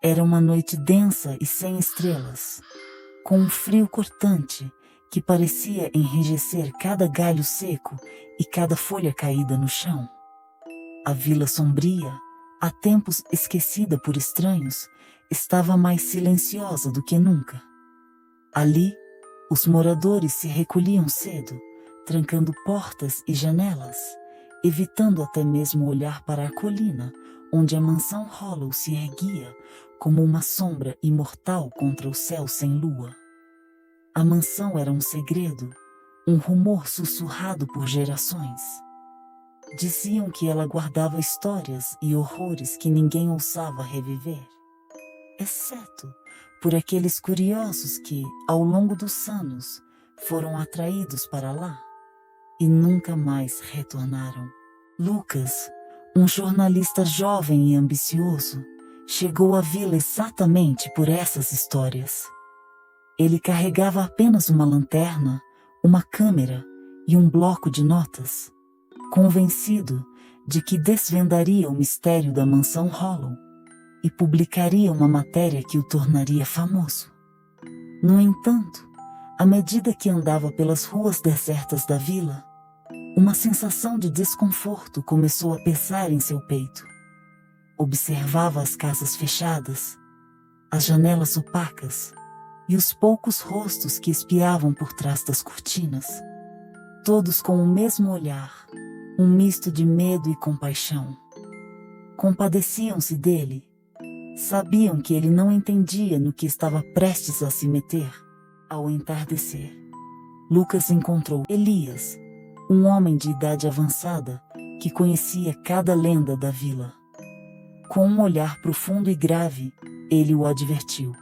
Era uma noite densa e sem estrelas, com um frio cortante que parecia enrijecer cada galho seco e cada folha caída no chão. A vila sombria, há tempos esquecida por estranhos, estava mais silenciosa do que nunca. Ali, os moradores se recolhiam cedo, trancando portas e janelas, evitando até mesmo olhar para a colina, onde a mansão Hollow se erguia como uma sombra imortal contra o céu sem lua. A mansão era um segredo, um rumor sussurrado por gerações. Diziam que ela guardava histórias e horrores que ninguém ousava reviver, exceto por aqueles curiosos que, ao longo dos anos, foram atraídos para lá e nunca mais retornaram. Lucas, um jornalista jovem e ambicioso, chegou à vila exatamente por essas histórias. Ele carregava apenas uma lanterna, uma câmera e um bloco de notas, convencido de que desvendaria o mistério da mansão Hollow e publicaria uma matéria que o tornaria famoso. No entanto, à medida que andava pelas ruas desertas da vila, uma sensação de desconforto começou a pesar em seu peito. Observava as casas fechadas, as janelas opacas e os poucos rostos que espiavam por trás das cortinas, todos com o mesmo olhar, um misto de medo e compaixão. Compadeciam-se dele. Sabiam que ele não entendia no que estava prestes a se meter. Ao entardecer, Lucas encontrou Elias, um homem de idade avançada que conhecia cada lenda da vila. Com um olhar profundo e grave, ele o advertiu.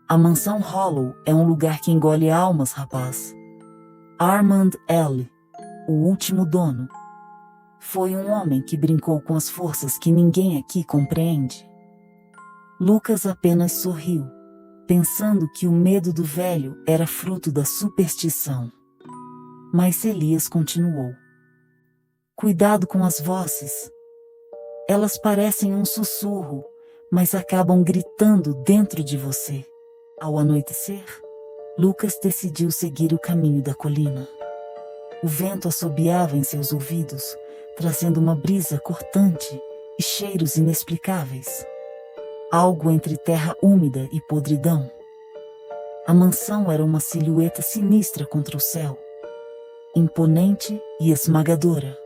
A mansão Hollow é um lugar que engole almas, rapaz. Armand L., o último dono, foi um homem que brincou com as forças que ninguém aqui compreende. Lucas apenas sorriu, pensando que o medo do velho era fruto da superstição. Mas Elias continuou. Cuidado com as vozes. Elas parecem um sussurro, mas acabam gritando dentro de você. Ao anoitecer, Lucas decidiu seguir o caminho da colina. O vento assobiava em seus ouvidos, trazendo uma brisa cortante e cheiros inexplicáveis. Algo entre terra úmida e podridão. A mansão era uma silhueta sinistra contra o céu, imponente e esmagadora.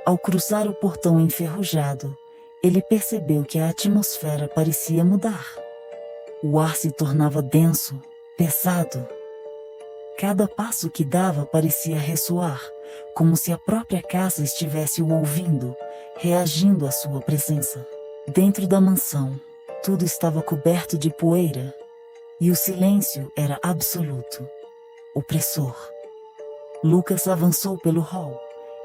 Ao cruzar o portão enferrujado, ele percebeu que a atmosfera parecia mudar. O ar se tornava denso, pesado. Cada passo que dava parecia ressoar, como se a própria casa estivesse o ouvindo, reagindo à sua presença. Dentro da mansão, tudo estava coberto de poeira, e o silêncio era absoluto, opressor. Lucas avançou pelo hall,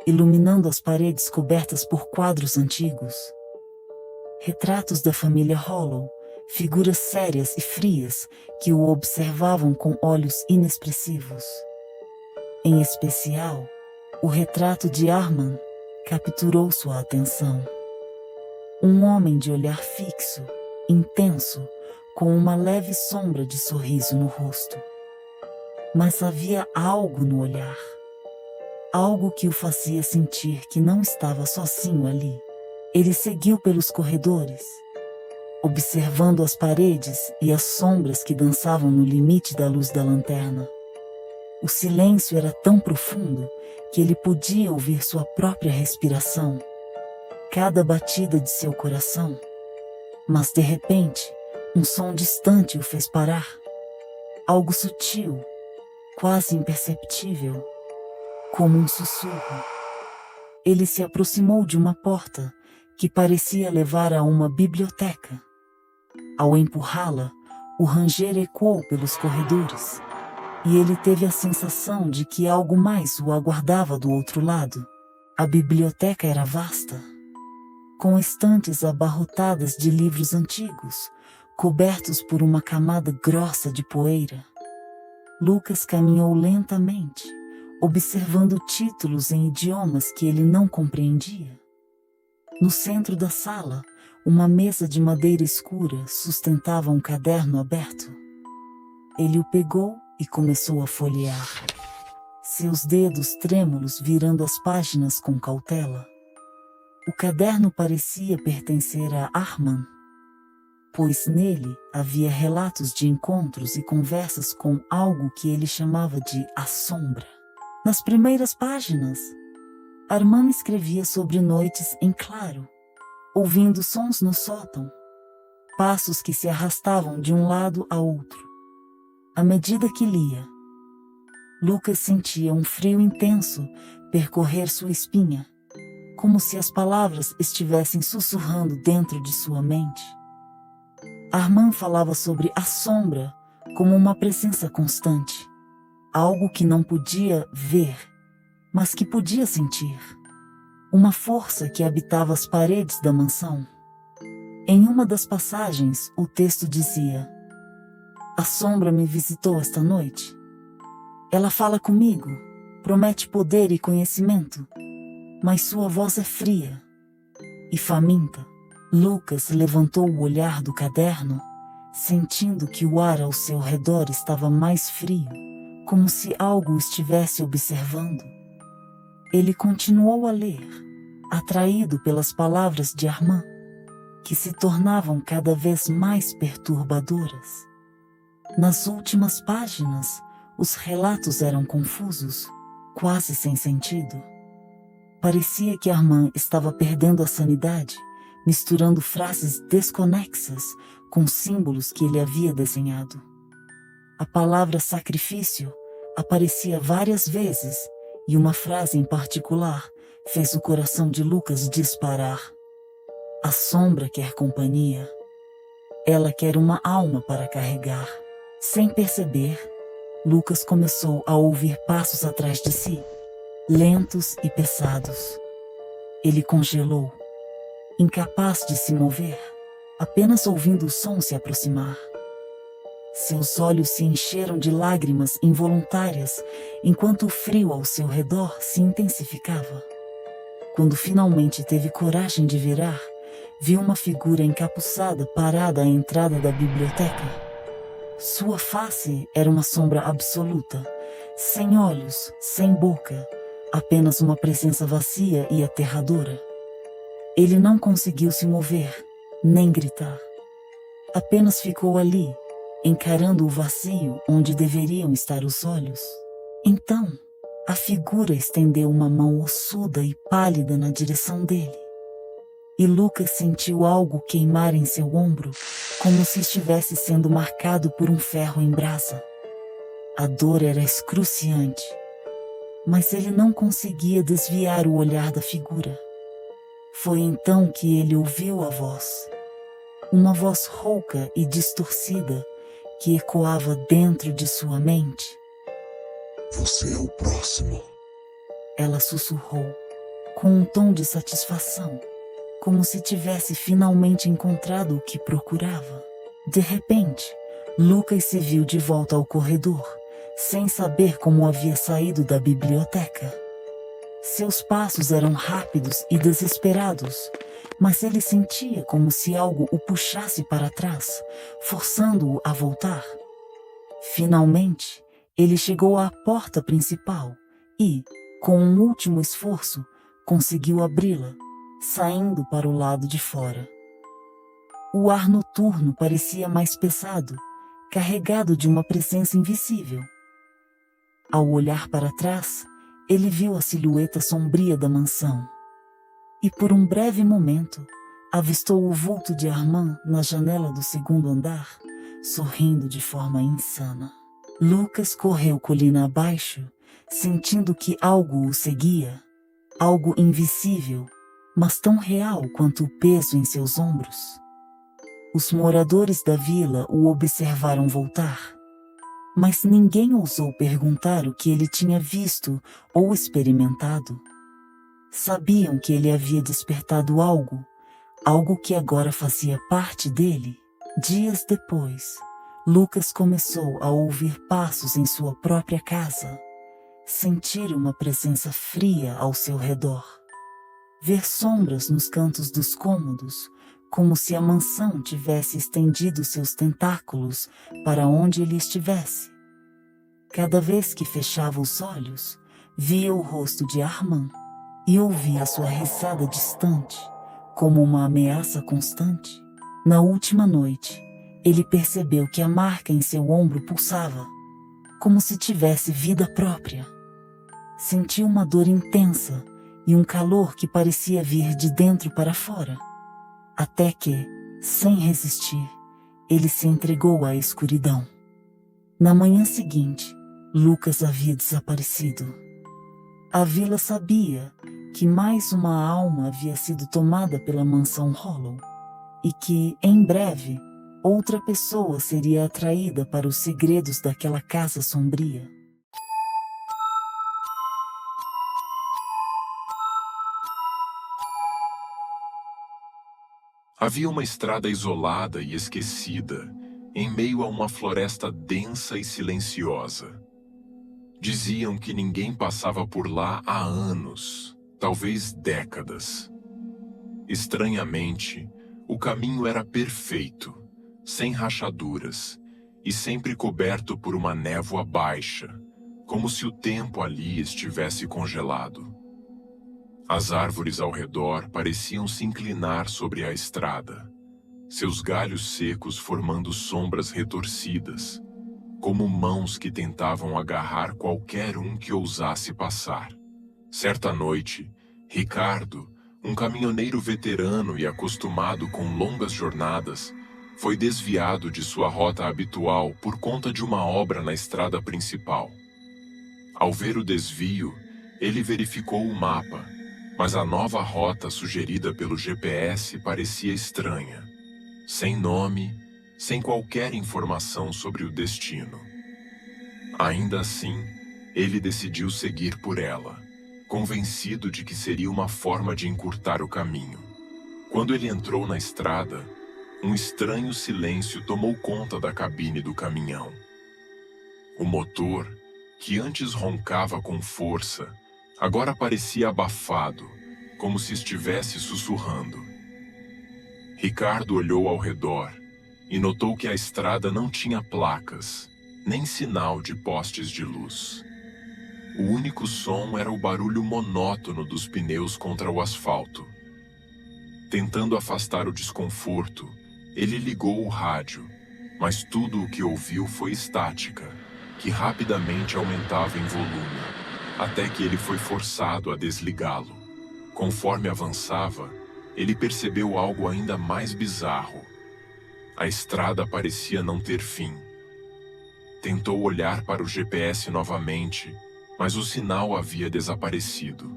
iluminando as paredes cobertas por quadros antigos. Retratos da família Hollow, figuras sérias e frias que o observavam com olhos inexpressivos. Em especial, o retrato de Armand capturou sua atenção. Um homem de olhar fixo, intenso, com uma leve sombra de sorriso no rosto. Mas havia algo no olhar. Algo que o fazia sentir que não estava sozinho ali. Ele seguiu pelos corredores, observando as paredes e as sombras que dançavam no limite da luz da lanterna. O silêncio era tão profundo que ele podia ouvir sua própria respiração, cada batida de seu coração. Mas de repente, um som distante o fez parar. Algo sutil, quase imperceptível, como um sussurro. Ele se aproximou de uma porta que parecia levar a uma biblioteca. Ao empurrá-la, o ranger ecoou pelos corredores, e ele teve a sensação de que algo mais o aguardava do outro lado. A biblioteca era vasta, com estantes abarrotadas de livros antigos, cobertos por uma camada grossa de poeira. Lucas caminhou lentamente, observando títulos em idiomas que ele não compreendia. No centro da sala, Uma mesa de madeira escura sustentava um caderno aberto. Ele o pegou e começou a folhear, seus dedos trêmulos virando as páginas com cautela. O caderno parecia pertencer a Arman, pois nele havia relatos de encontros e conversas com algo que ele chamava de a sombra. Nas primeiras páginas, Arman escrevia sobre noites em claro, ouvindo sons no sótão, passos que se arrastavam de um lado a outro. À medida que lia, Lucas sentia um frio intenso percorrer sua espinha, como se as palavras estivessem sussurrando dentro de sua mente. Arman falava sobre a sombra como uma presença constante, algo que não podia ver, mas que podia sentir. Uma força que habitava as paredes da mansão. Em uma das passagens, o texto dizia: "A sombra me visitou esta noite. Ela fala comigo, promete poder e conhecimento, mas sua voz é fria e faminta." Lucas levantou o olhar do caderno, sentindo que o ar ao seu redor estava mais frio, como se algo o estivesse observando. Ele continuou a ler, atraído pelas palavras de Arman, que se tornavam cada vez mais perturbadoras. Nas últimas páginas, os relatos eram confusos, quase sem sentido. Parecia que Arman estava perdendo a sanidade, misturando frases desconexas com símbolos que ele havia desenhado. A palavra sacrifício aparecia várias vezes, e uma frase em particular fez o coração de Lucas disparar. A sombra quer companhia. Ela quer uma alma para carregar. Sem perceber, Lucas começou a ouvir passos atrás de si, lentos e pesados. Ele congelou, incapaz de se mover, apenas ouvindo o som se aproximar. Seus olhos se encheram de lágrimas involuntárias, enquanto o frio ao seu redor se intensificava. Quando finalmente teve coragem de virar, viu uma figura encapuçada parada à entrada da biblioteca. Sua face era uma sombra absoluta, sem olhos, sem boca, apenas uma presença vazia e aterradora. Ele não conseguiu se mover, nem gritar. Apenas ficou ali, encarando o vazio onde deveriam estar os olhos. Então, a figura estendeu uma mão ossuda e pálida na direção dele. E Lucas sentiu algo queimar em seu ombro, como se estivesse sendo marcado por um ferro em brasa. A dor era excruciante, mas ele não conseguia desviar o olhar da figura. Foi então que ele ouviu a voz. Uma voz rouca e distorcida que ecoava dentro de sua mente. "Você é o próximo." Ela sussurrou, com um tom de satisfação, como se tivesse finalmente encontrado o que procurava. De repente, Lucas se viu de volta ao corredor, sem saber como havia saído da biblioteca. Seus passos eram rápidos e desesperados, mas ele sentia como se algo o puxasse para trás, forçando-o a voltar. Finalmente, ele chegou à porta principal e, com um último esforço, conseguiu abri-la, saindo para o lado de fora. O ar noturno parecia mais pesado, carregado de uma presença invisível. Ao olhar para trás, ele viu a silhueta sombria da mansão. E por um breve momento, avistou o vulto de Arman na janela do segundo andar, sorrindo de forma insana. Lucas correu colina abaixo, sentindo que algo o seguia, algo invisível, mas tão real quanto o peso em seus ombros. Os moradores da vila o observaram voltar, mas ninguém ousou perguntar o que ele tinha visto ou experimentado. Sabiam que ele havia despertado algo que agora fazia parte dele. Dias depois, Lucas começou a ouvir passos em sua própria casa, sentir uma presença fria ao seu redor, ver sombras nos cantos dos cômodos, como se a mansão tivesse estendido seus tentáculos para onde ele estivesse. Cada vez que fechava os olhos, via o rosto de Armand e ouvia sua risada distante, como uma ameaça constante. Na última noite, ele percebeu que a marca em seu ombro pulsava, como se tivesse vida própria. Sentiu uma dor intensa e um calor que parecia vir de dentro para fora. Até que, sem resistir, ele se entregou à escuridão. Na manhã seguinte, Lucas havia desaparecido. A vila sabia que mais uma alma havia sido tomada pela mansão Hollow e que, em breve, outra pessoa seria atraída para os segredos daquela casa sombria. Havia uma estrada isolada e esquecida, em meio a uma floresta densa e silenciosa. Diziam que ninguém passava por lá há anos, talvez décadas. Estranhamente, o caminho era perfeito, sem rachaduras, e sempre coberto por uma névoa baixa, como se o tempo ali estivesse congelado. As árvores ao redor pareciam se inclinar sobre a estrada, seus galhos secos formando sombras retorcidas, como mãos que tentavam agarrar qualquer um que ousasse passar. Certa noite, Ricardo, um caminhoneiro veterano e acostumado com longas jornadas, foi desviado de sua rota habitual por conta de uma obra na estrada principal. Ao ver o desvio, ele verificou o mapa, mas a nova rota sugerida pelo GPS parecia estranha, sem nome, sem qualquer informação sobre o destino. Ainda assim, ele decidiu seguir por ela, convencido de que seria uma forma de encurtar o caminho. Quando ele entrou na estrada, um estranho silêncio tomou conta da cabine do caminhão. O motor, que antes roncava com força, agora parecia abafado, como se estivesse sussurrando. Ricardo olhou ao redor e notou que a estrada não tinha placas, nem sinal de postes de luz. O único som era o barulho monótono dos pneus contra o asfalto. Tentando afastar o desconforto, ele ligou o rádio, mas tudo o que ouviu foi estática, que rapidamente aumentava em volume, até que ele foi forçado a desligá-lo. Conforme avançava, ele percebeu algo ainda mais bizarro. A estrada parecia não ter fim. Tentou olhar para o GPS novamente, mas o sinal havia desaparecido.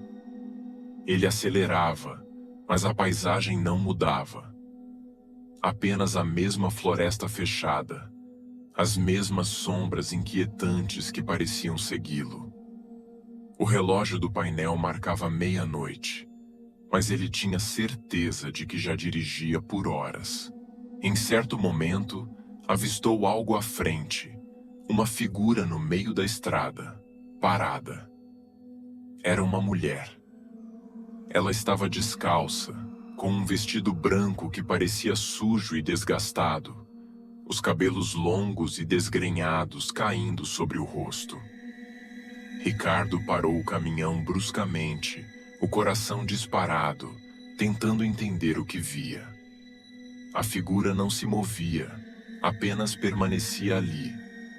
Ele acelerava, mas a paisagem não mudava. Apenas a mesma floresta fechada, as mesmas sombras inquietantes que pareciam segui-lo. O relógio do painel marcava meia-noite, mas ele tinha certeza de que já dirigia por horas. Em certo momento, avistou algo à frente, uma figura no meio da estrada, parada. Era uma mulher. Ela estava descalça, com um vestido branco que parecia sujo e desgastado, os cabelos longos e desgrenhados caindo sobre o rosto. Ricardo parou o caminhão bruscamente, o coração disparado, tentando entender o que via. A figura não se movia, apenas permanecia ali,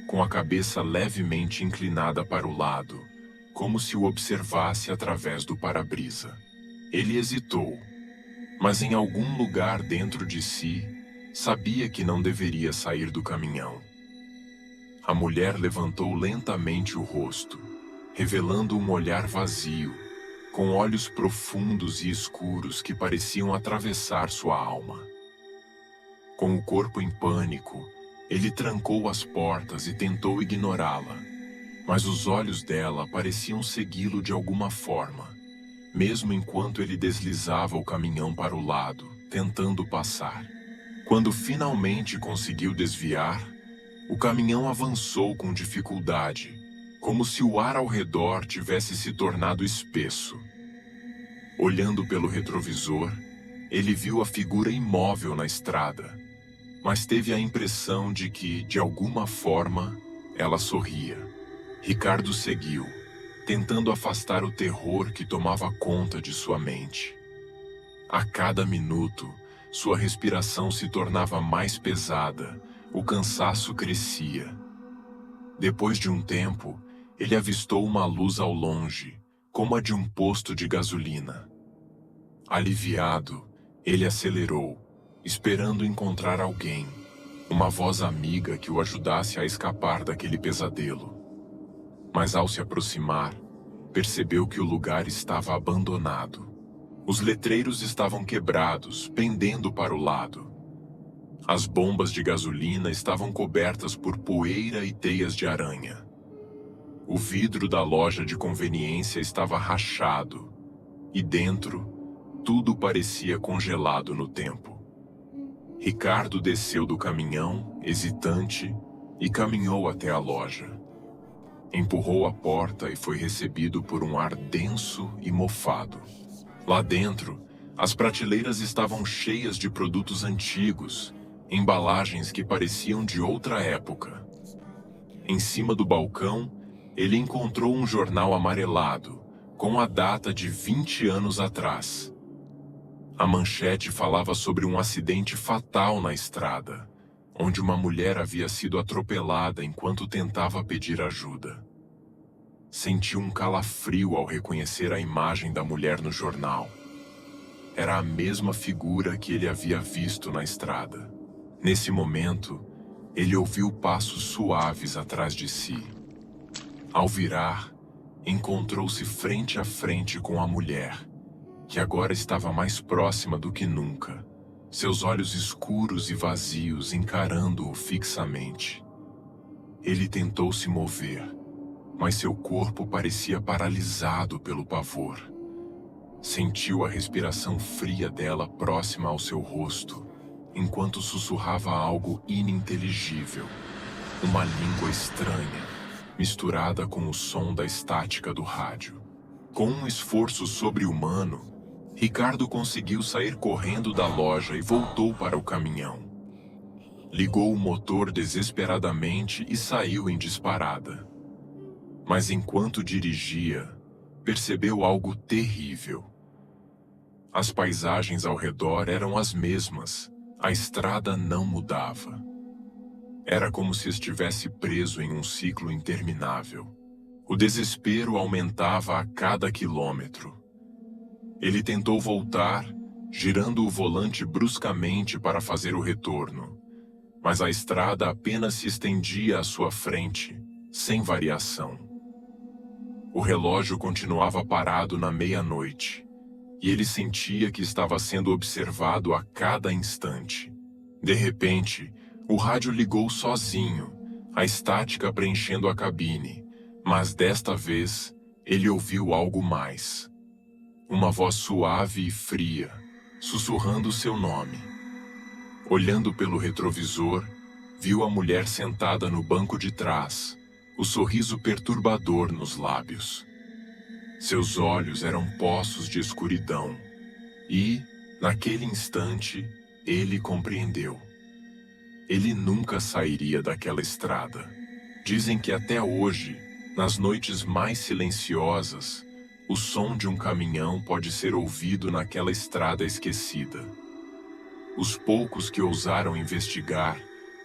com a cabeça levemente inclinada para o lado, como se o observasse através do para-brisa. Ele hesitou, mas em algum lugar dentro de si, sabia que não deveria sair do caminhão. A mulher levantou lentamente o rosto, revelando um olhar vazio, com olhos profundos e escuros que pareciam atravessar sua alma. Com o corpo em pânico, ele trancou as portas e tentou ignorá-la, mas os olhos dela pareciam segui-lo de alguma forma, mesmo enquanto ele deslizava o caminhão para o lado, tentando passar. Quando finalmente conseguiu desviar, o caminhão avançou com dificuldade, como se o ar ao redor tivesse se tornado espesso. Olhando pelo retrovisor, ele viu a figura imóvel na estrada, mas teve a impressão de que, de alguma forma, ela sorria. Ricardo seguiu, tentando afastar o terror que tomava conta de sua mente. A cada minuto, sua respiração se tornava mais pesada, o cansaço crescia. Depois de um tempo, ele avistou uma luz ao longe, como a de um posto de gasolina. Aliviado, ele acelerou, esperando encontrar alguém, uma voz amiga que o ajudasse a escapar daquele pesadelo. Mas ao se aproximar, percebeu que o lugar estava abandonado. Os letreiros estavam quebrados, pendendo para o lado. As bombas de gasolina estavam cobertas por poeira e teias de aranha. O vidro da loja de conveniência estava rachado, e dentro, tudo parecia congelado no tempo. Ricardo desceu do caminhão, hesitante, e caminhou até a loja. Empurrou a porta e foi recebido por um ar denso e mofado. Lá dentro, as prateleiras estavam cheias de produtos antigos, embalagens que pareciam de outra época. Em cima do balcão, ele encontrou um jornal amarelado, com a data de 20 anos atrás. A manchete falava sobre um acidente fatal na estrada, onde uma mulher havia sido atropelada enquanto tentava pedir ajuda. Sentiu um calafrio ao reconhecer a imagem da mulher no jornal. Era a mesma figura que ele havia visto na estrada. Nesse momento, ele ouviu passos suaves atrás de si. Ao virar, encontrou-se frente a frente com a mulher, que agora estava mais próxima do que nunca, seus olhos escuros e vazios encarando-o fixamente. Ele tentou se mover, mas seu corpo parecia paralisado pelo pavor. Sentiu a respiração fria dela próxima ao seu rosto, enquanto sussurrava algo ininteligível, uma língua estranha, misturada com o som da estática do rádio. Com um esforço sobre-humano, Ricardo conseguiu sair correndo da loja e voltou para o caminhão. Ligou o motor desesperadamente e saiu em disparada. Mas enquanto dirigia, percebeu algo terrível. As paisagens ao redor eram as mesmas, a estrada não mudava. Era como se estivesse preso em um ciclo interminável. O desespero aumentava a cada quilômetro. Ele tentou voltar, girando o volante bruscamente para fazer o retorno, mas a estrada apenas se estendia à sua frente, sem variação. O relógio continuava parado na meia-noite, e ele sentia que estava sendo observado a cada instante. De repente, o rádio ligou sozinho, a estática preenchendo a cabine, mas desta vez ele ouviu algo mais. Uma voz suave e fria, sussurrando seu nome. Olhando pelo retrovisor, viu a mulher sentada no banco de trás, o sorriso perturbador nos lábios. Seus olhos eram poços de escuridão, e, naquele instante, ele compreendeu. Ele nunca sairia daquela estrada. Dizem que até hoje, nas noites mais silenciosas, o som de um caminhão pode ser ouvido naquela estrada esquecida. Os poucos que ousaram investigar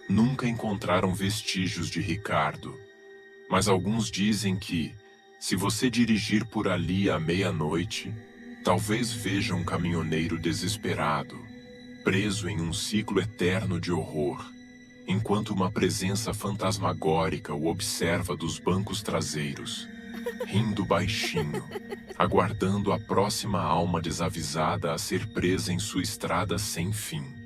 nunca encontraram vestígios de Ricardo, mas alguns dizem que, se você dirigir por ali à meia-noite, talvez veja um caminhoneiro desesperado, preso em um ciclo eterno de horror, enquanto uma presença fantasmagórica o observa dos bancos traseiros, rindo baixinho, aguardando a próxima alma desavisada a ser presa em sua estrada sem fim.